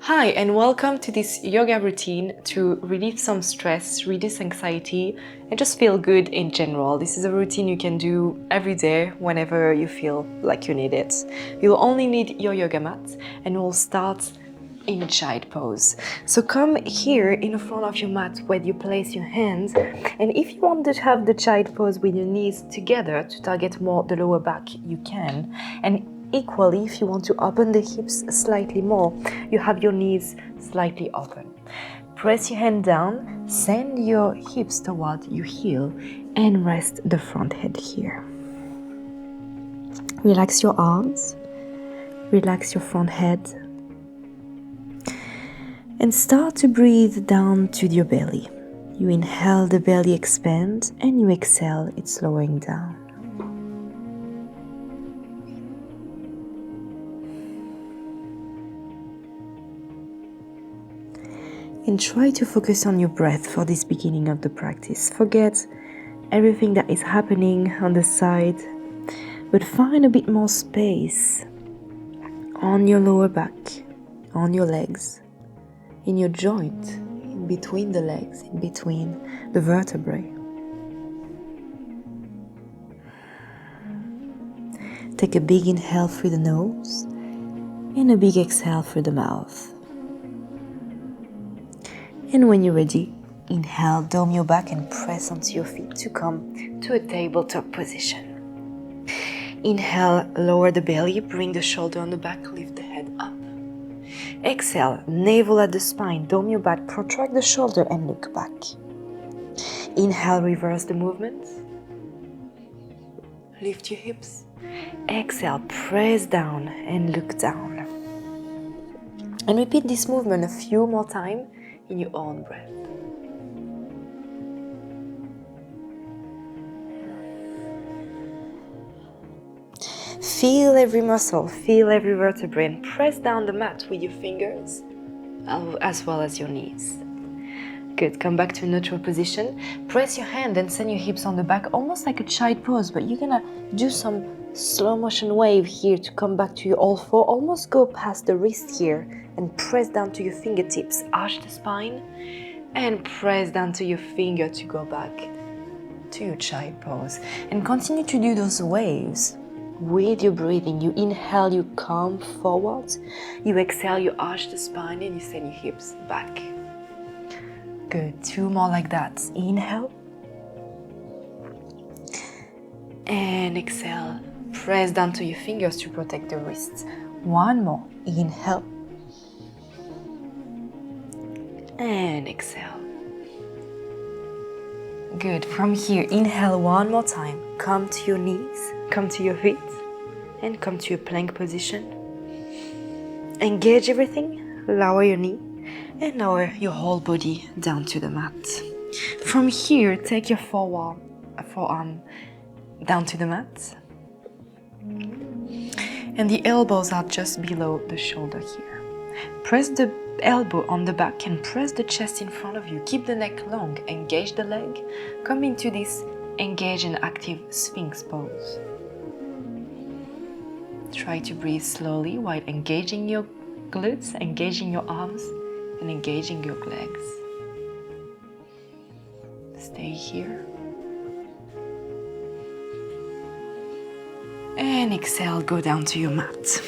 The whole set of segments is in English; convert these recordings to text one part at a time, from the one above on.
Hi, and welcome to this yoga routine to relieve some stress, reduce anxiety, and just feel good in general. This is a routine you can do every day whenever you feel like you need it. You'll only need your yoga mat, and we'll start in a child pose. So come here in the front of your mat where you place your hands, and if you want to have the child pose with your knees together to target more the lower back, you can. And equally, if you want to open the hips slightly more, you have your knees slightly open. Press your hand down, send your hips toward your heel, and rest the front head here. Relax your arms, relax your front head, and start to breathe down to your belly. You inhale, the belly expands, and you exhale, it's slowing down. And try to focus on your breath for this beginning of the practice. Forget everything that is happening on the side, but find a bit more space on your lower back, on your legs, in your joint, in between the legs, in between the vertebrae. Take a big inhale through the nose and a big exhale through the mouth. And when you're ready, inhale, dome your back and press onto your feet to come to a tabletop position. Inhale, lower the belly, bring the shoulder on the back, lift the head up. Exhale, navel at the spine, dome your back, protract the shoulder and look back. Inhale, reverse the movement. Lift your hips. Exhale, press down and look down. And repeat this movement a few more times in your own breath. Feel every muscle, feel every vertebrae, and press down the mat with your fingers as well as your knees. Good, come back to a neutral position. Press your hand and send your hips on the back, almost like a child pose, but you're gonna do some slow motion wave here to come back to your all four. Almost go past the wrist here and press down to your fingertips. Arch the spine and press down to your finger to go back to your child pose. And continue to do those waves with your breathing. You inhale, you come forward. You exhale, you arch the spine and you send your hips back. Good, two more like that. Inhale and exhale. Press down to your fingers to protect the wrists. One more. Inhale and exhale. Good. From here, inhale one more time. Come to your knees, come to your feet, and come to your plank position. Engage everything. Lower your knee and lower your whole body down to the mat. From here, take your forearm down to the mat. And the elbows are just below the shoulder here. Press the elbow on the back and press the chest in front of you. Keep the neck long, engage the leg. Come into this engaged and active Sphinx pose. Try to breathe slowly while engaging your glutes, engaging your arms, and engaging your legs. Stay here. And exhale, go down to your mat.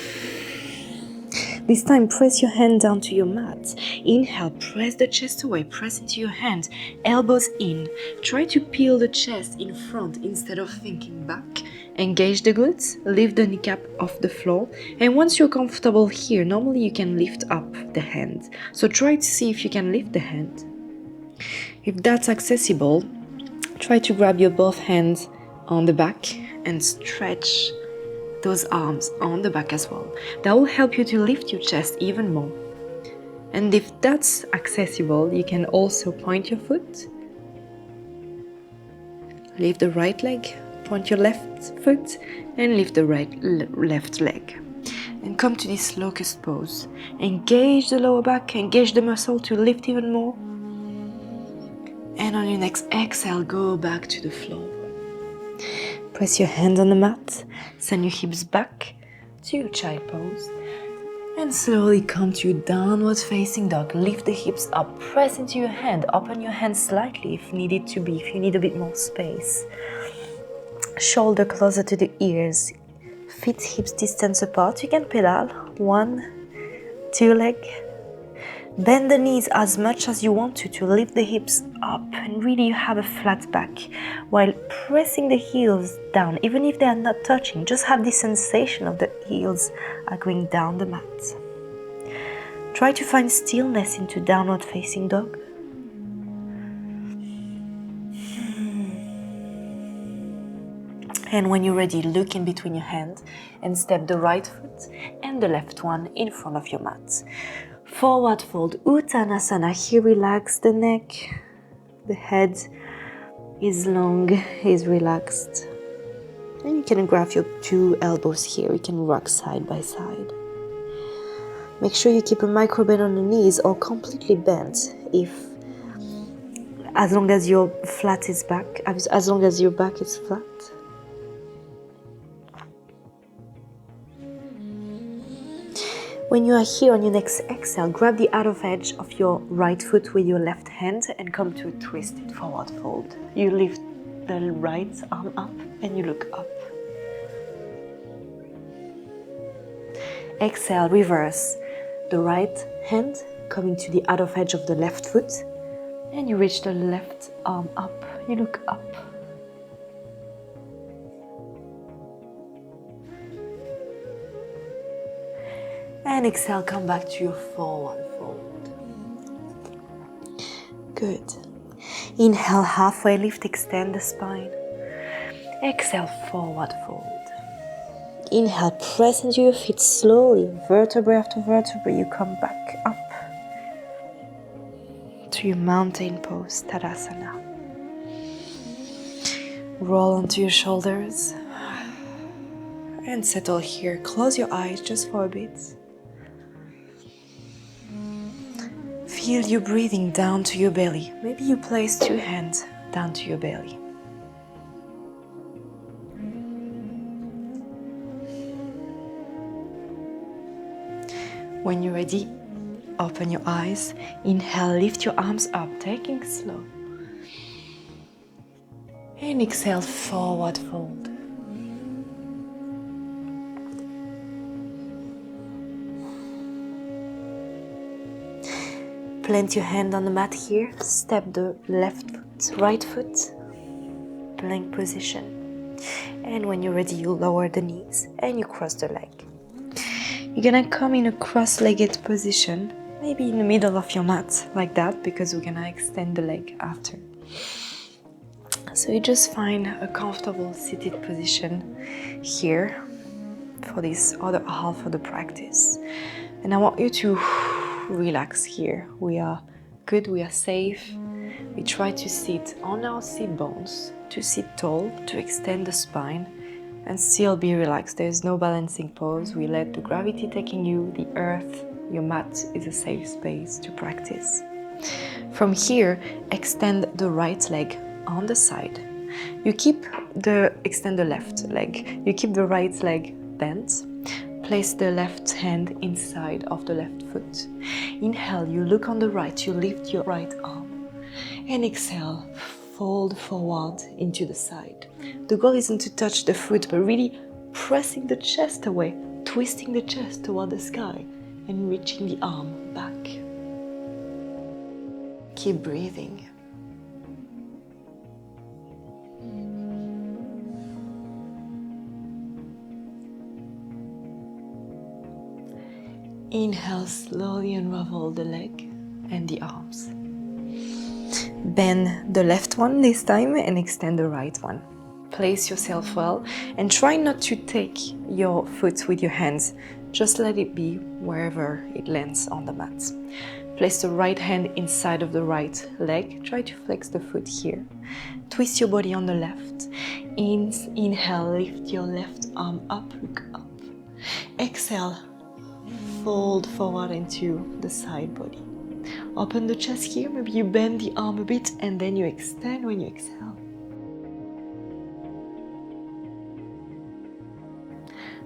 This time, press your hand down to your mat. Inhale, press the chest away, press into your hand, elbows in. Try to peel the chest in front instead of thinking back. Engage the glutes, lift the kneecap off the floor. And once you're comfortable here, normally you can lift up the hand. So try to see if you can lift the hand. If that's accessible, try to grab your both hands on the back and stretch those arms on the back as well. That will help you to lift your chest even more. And if that's accessible, you can also point your foot, lift the right leg, point your left foot, and lift the left leg. And come to this locust pose. Engage the lower back, engage the muscle to lift even more. And on your next exhale, go back to the floor. Press your hands on the mat, send your hips back to your child pose, And slowly come to downward facing dog. Lift the hips up, press into your hand, open your hand slightly if needed to be, if you need a bit more space. Shoulder closer to the ears, feet hips distance apart. You can pedal, 1, 2 leg. Bend the knees as much as you want to lift the hips up and really you have a flat back while pressing the heels down. Even if they are not touching, just have this sensation of the heels are going down the mat. Try to find stillness into downward facing dog. And when you're ready, look in between your hands and step the right foot and the left one in front of your mat. Forward fold, Uttanasana. Here relax the neck, the head is long, is relaxed. And you can grab your 2 elbows here, you can rock side by side. Make sure you keep a micro bend on the knees or completely bent as long as your flat is back, as long as your back is flat. When you are here on your next exhale, grab the outer edge of your right foot with your left hand and come to a twisted forward fold. You lift the right arm up and you look up. Exhale, reverse. The right hand coming to the outer edge of the left foot and you reach the left arm up. You look up. And exhale, come back to your forward fold. Good. Inhale, halfway lift, extend the spine. Exhale, forward fold. Inhale, press into your feet slowly, vertebrae after vertebrae. You come back up to your mountain pose, Tadasana. Roll onto your shoulders and settle here. Close your eyes just for a bit. Feel you breathing down to your belly. Maybe you place 2 hands down to your belly. When you're ready, open your eyes. Inhale, lift your arms up, taking slow. And exhale, forward fold. Plant your hand on the mat here. Step the left foot, right foot, plank position. And when you're ready, you lower the knees and you cross the leg. You're gonna come in a cross-legged position, maybe in the middle of your mat, like that, because we're gonna extend the leg after. So you just find a comfortable seated position here for this other half of the practice. And I want you to relax here. We are good, we are safe. We try to sit on our sit bones, to sit tall, to extend the spine, and still be relaxed. There's no balancing pose. We let the gravity taking you, the earth, your mat is a safe space to practice. From here, extend the right leg on the side. Extend the left leg. You keep the right leg bent. Place the left hand inside of the left foot. Inhale, you look on the right, you lift your right arm. And exhale, fold forward into the side. The goal isn't to touch the foot, but really pressing the chest away, twisting the chest toward the sky, and reaching the arm back. Keep breathing. Inhale, slowly unravel the leg and the arms. Bend the left one this time and extend the right one. Place yourself well and try not to take your foot with your hands. Just let it be wherever it lands on the mat. Place the right hand inside of the right leg. Try to flex the foot here. Twist your body on the left. Inhale, lift your left arm up, look up. Exhale, fold forward into the side body. Open the chest here, maybe you bend the arm a bit and then you extend when you exhale.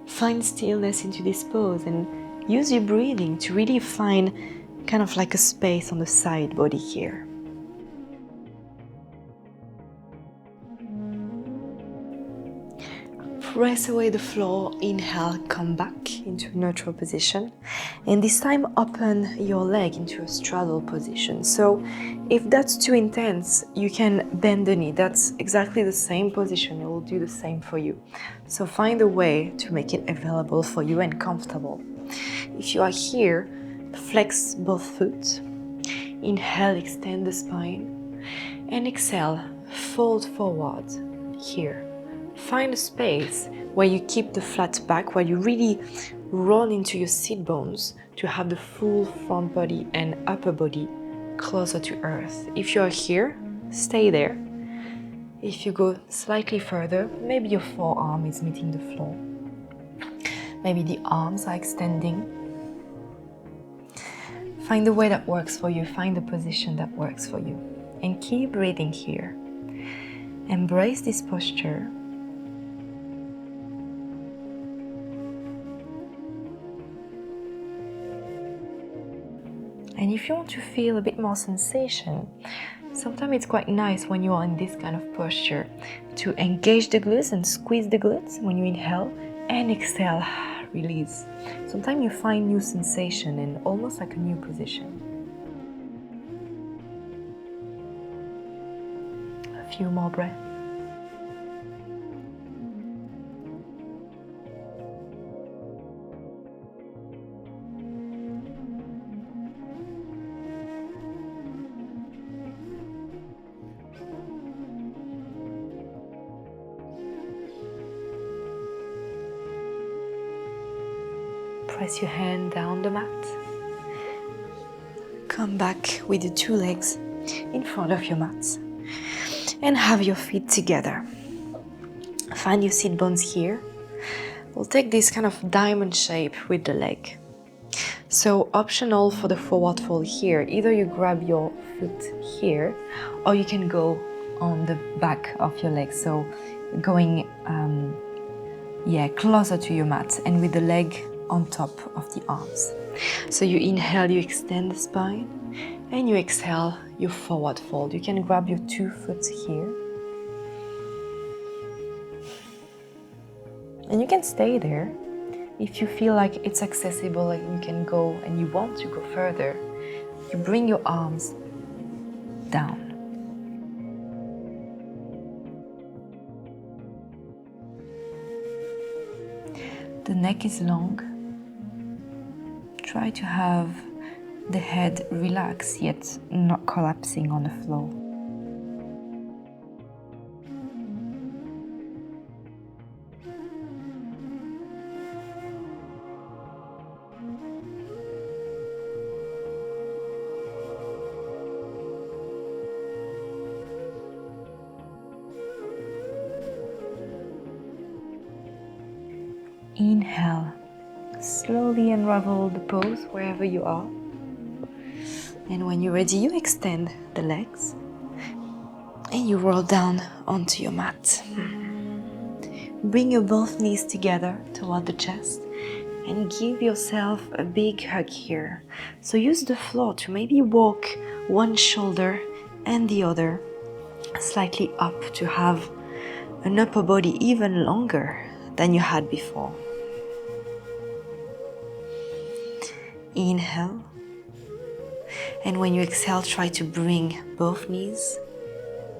Find stillness into this pose and Use your breathing to really find kind of like a space on the side body here. Press away the floor, inhale, come back into a neutral position, and this time open your leg into a straddle position. So if that's too intense, you can bend the knee. That's exactly the same position. It will do the same for you. So find a way to make it available for you and comfortable. If you are here, flex both foot. Inhale, extend the spine, and exhale, fold forward here. Find a space where you keep the flat back, where you really roll into your sit bones to have the full front body and upper body closer to earth. If you are here, stay there. If you go slightly further, maybe your forearm is meeting the floor. Maybe the arms are extending. Find the way that works for you, find the position that works for you. And keep breathing here. Embrace this posture. And if you want to feel a bit more sensation, sometimes it's quite nice when you are in this kind of posture to engage the glutes and squeeze the glutes when you inhale and exhale, release. Sometimes you find new sensation and almost like a new position. A few more breaths. Press your hand down the mat. Come back with the two legs in front of your mat and have your feet together. Find your sit bones here. We'll take this kind of diamond shape with the leg. So optional for the forward fold here. Either you grab your foot here or you can go on the back of your leg. So going closer to your mat and with the leg on top of the arms. So you inhale, you extend the spine, and you exhale, you forward fold. You can grab your 2 foot here. And you can stay there. If you feel like it's accessible and you can go and you want to go further, you bring your arms down. The neck is long. Try to have the head relaxed yet not collapsing on the floor. Inhale. Slowly unravel the pose wherever you are. And when you're ready, you extend the legs and you roll down onto your mat. Bring your both knees together toward the chest and give yourself a big hug here. So use the floor to maybe walk one shoulder and the other slightly up to have an upper body even longer than you had before. Inhale, and when you exhale, try to bring both knees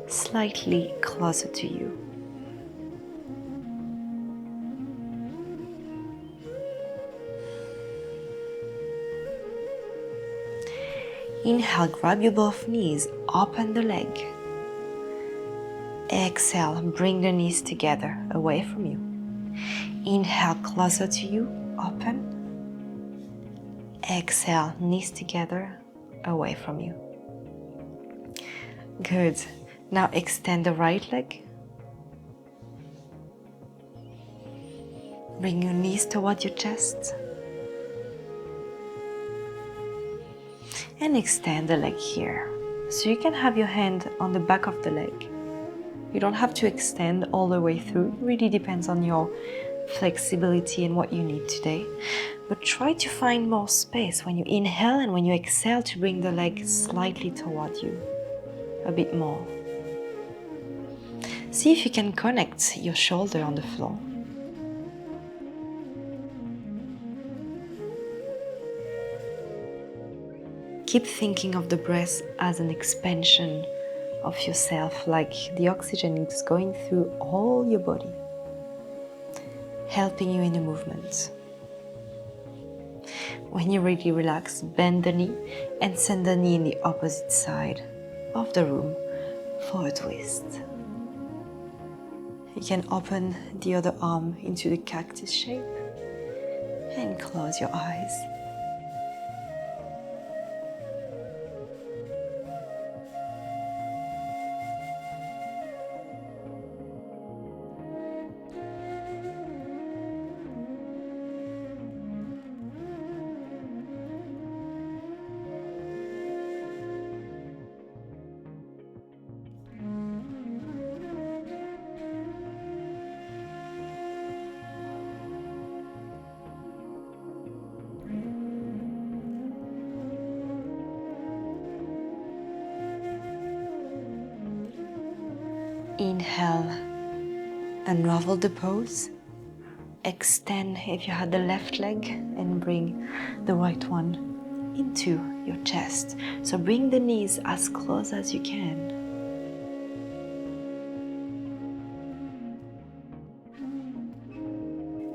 slightly closer to you. Inhale, grab your both knees, open the leg. Exhale, bring the knees together, away from you. Inhale, closer to you, open. Exhale, knees together, away from you. Good. Now extend the right leg. Bring your knees toward your chest. And extend the leg here. So you can have your hand on the back of the leg. You don't have to extend all the way through. It really depends on your flexibility and what you need today. But try to find more space when you inhale and when you exhale to bring the leg slightly toward you, a bit more. See if you can connect your shoulder on the floor. Keep thinking of the breath as an expansion of yourself, like the oxygen is going through all your body, helping you in the movement. When you're ready, relax, bend the knee and send the knee in the opposite side of the room for a twist. You can open the other arm into the cactus shape and close your eyes. Inhale, unravel the pose. Extend if you had the left leg and bring the right one into your chest. So bring the knees as close as you can.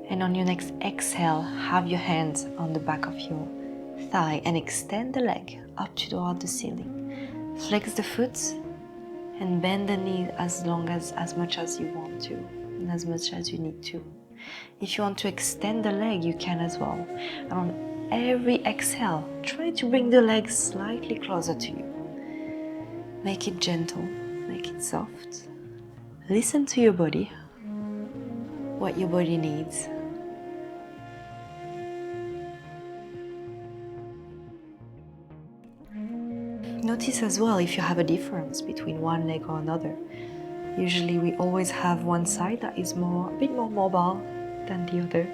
And on your next exhale, have your hands on the back of your thigh and extend the leg up toward the ceiling. Flex the foot and bend the knee as much as you want to and as much as you need to. If you want to extend the leg, you can as well. And on every exhale, try to bring the leg slightly closer to you. Make it gentle, make it soft. Listen to your body, what your body needs. Notice as well if you have a difference between one leg or another. Usually we always have one side that is a bit more mobile than the other.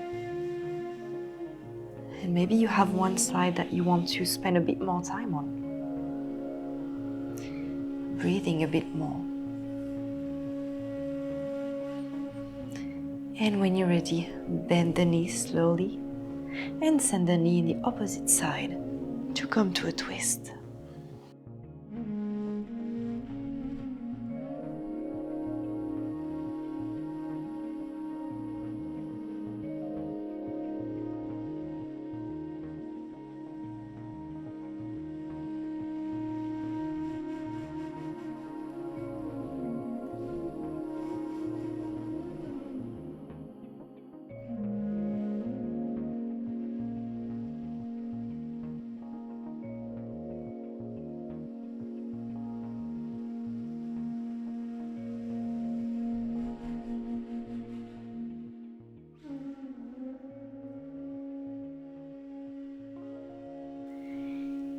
And maybe you have one side that you want to spend a bit more time on. Breathing a bit more. And when you're ready, bend the knee slowly and send the knee in the opposite side to come to a twist.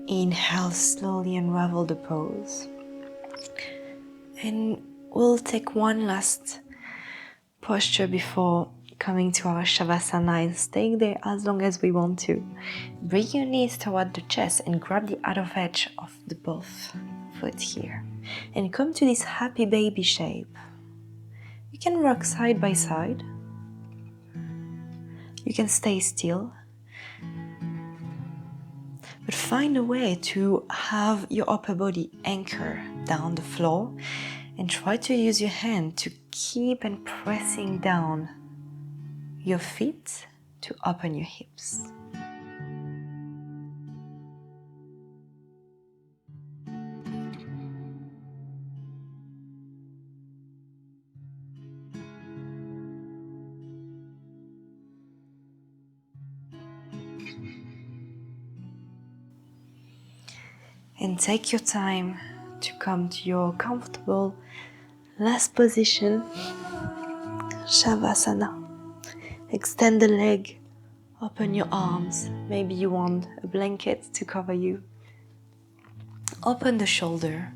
Inhale, slowly unravel the pose. And we'll take one last posture before coming to our Shavasana and staying there as long as we want to. Bring your knees toward the chest and grab the outer edge of the both foot here. And come to this happy baby shape. You can rock side by side. You can stay still. But find a way to have your upper body anchor down the floor and try to use your hand to keep and pressing down your feet to open your hips. And take your time to come to your comfortable last position, Shavasana. Extend the leg, open your arms. Maybe you want a blanket to cover you. Open the shoulder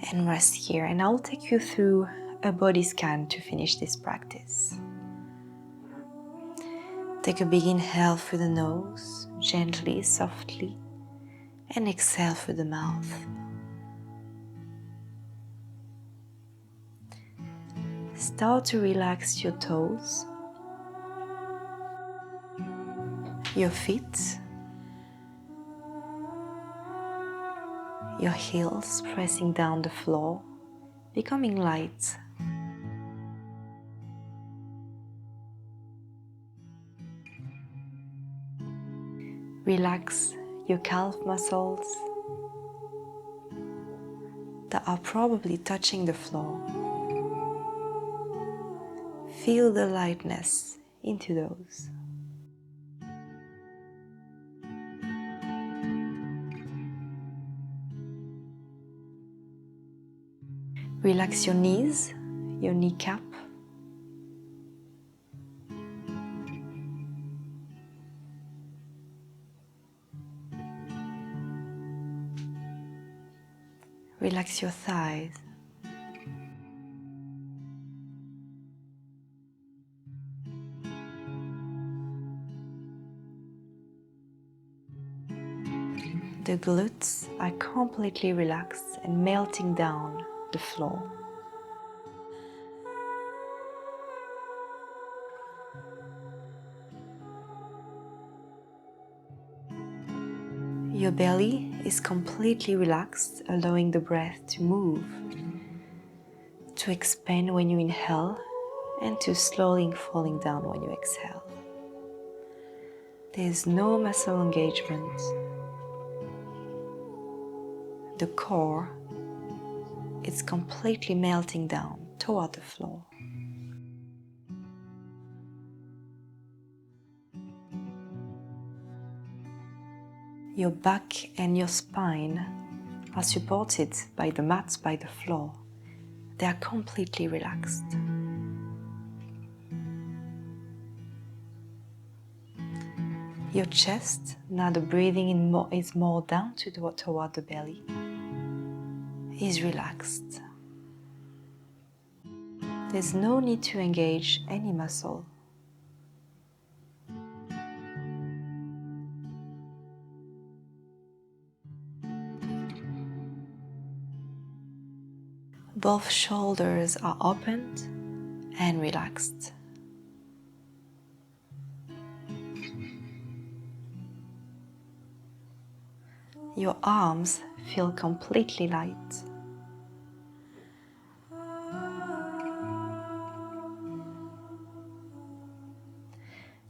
and rest here. And I'll take you through a body scan to finish this practice. Take a big inhale through the nose, gently, softly, and exhale through the mouth. Start to relax your toes, your feet, your heels pressing down the floor, becoming light. Relax your calf muscles that are probably touching the floor. Feel the lightness into those. Relax your knees, your kneecap. Relax your thighs. The glutes are completely relaxed and melting down the floor. Your belly is completely relaxed, allowing the breath to move, to expand when you inhale and to slowly falling down when you exhale. There's no muscle engagement. The core is completely melting down toward the floor. Your back and your spine are supported by the mat, by the floor. They are completely relaxed. Your chest, now the breathing is more down toward the belly, is relaxed. There's no need to engage any muscle. Both shoulders are opened and relaxed. Your arms feel completely light.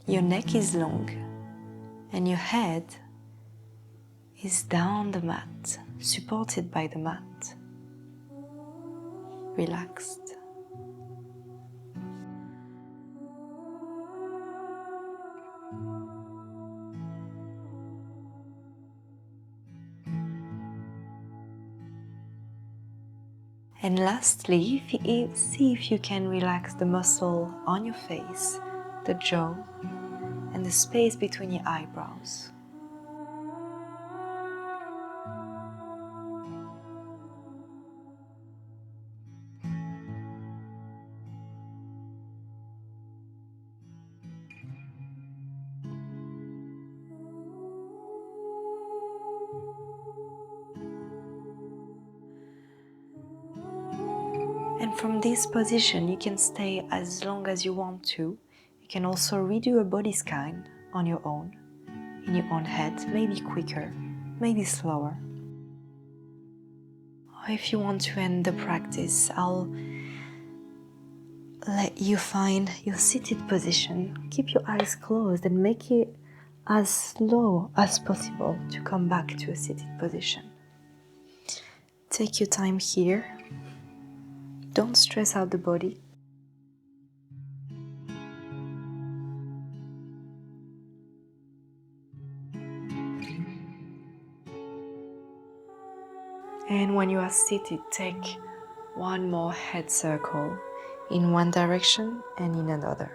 Your neck is long and your head is down the mat, supported by the mat, relaxed. And lastly, see if you can relax the muscle on your face, the jaw, and the space between your eyebrows. And from this position, you can stay as long as you want to. You can also redo a body scan on your own, in your own head, maybe quicker, maybe slower. Or if you want to end the practice, I'll let you find your seated position. Keep your eyes closed and make it as slow as possible to come back to a seated position. Take your time here. Don't stress out the body. And when you are seated, take one more head circle in one direction and in another.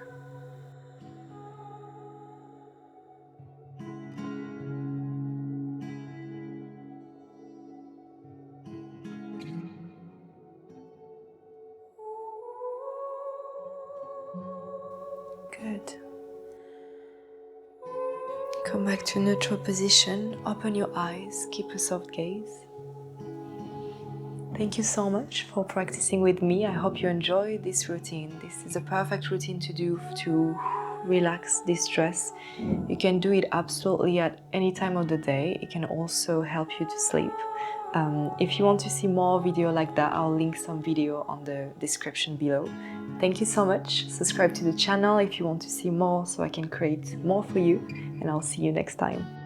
Good. Come back to neutral position, open your eyes, keep a soft gaze. Thank you so much for practicing with me. I hope you enjoy this routine. This is a perfect routine to do to relax, distress. You can do it absolutely at any time of the day. It can also help you to sleep. If you want to see more video like that, I'll link some video on the description below. Thank you so much. Subscribe to the channel if you want to see more so I can create more for you, and I'll see you next time.